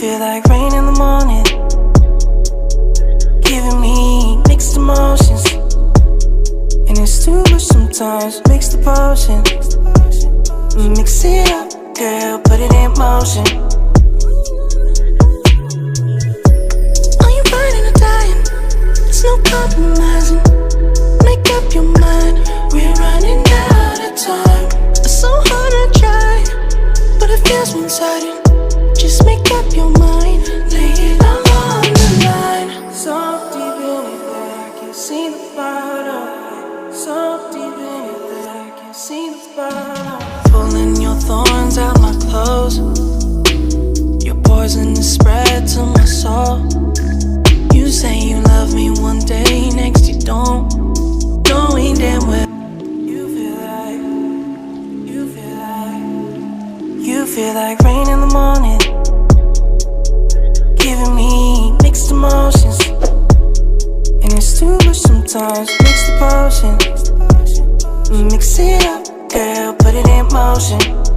feel like rain in the morning, giving me mixed emotions. And it's too much sometimes, mix the potion. Mix it up, girl, put it in motion. Are you riding or dying? There's no compromising. Make up your mind, we're running out of time. It's so hard to try, but it feels one-sided. Just make up your mind, lay it all on the line. So deep in it that I can see the bottom. So deep in it that I can see the bottom. Pulling your thorns out my clothes. Your poison is spread to my soul. You say you love me one day, next you don't. Knowing damn well you feel like rain in the morning, giving me mixed emotions. And it's too much sometimes, mix the potion. Mix it up, girl, put it in motion.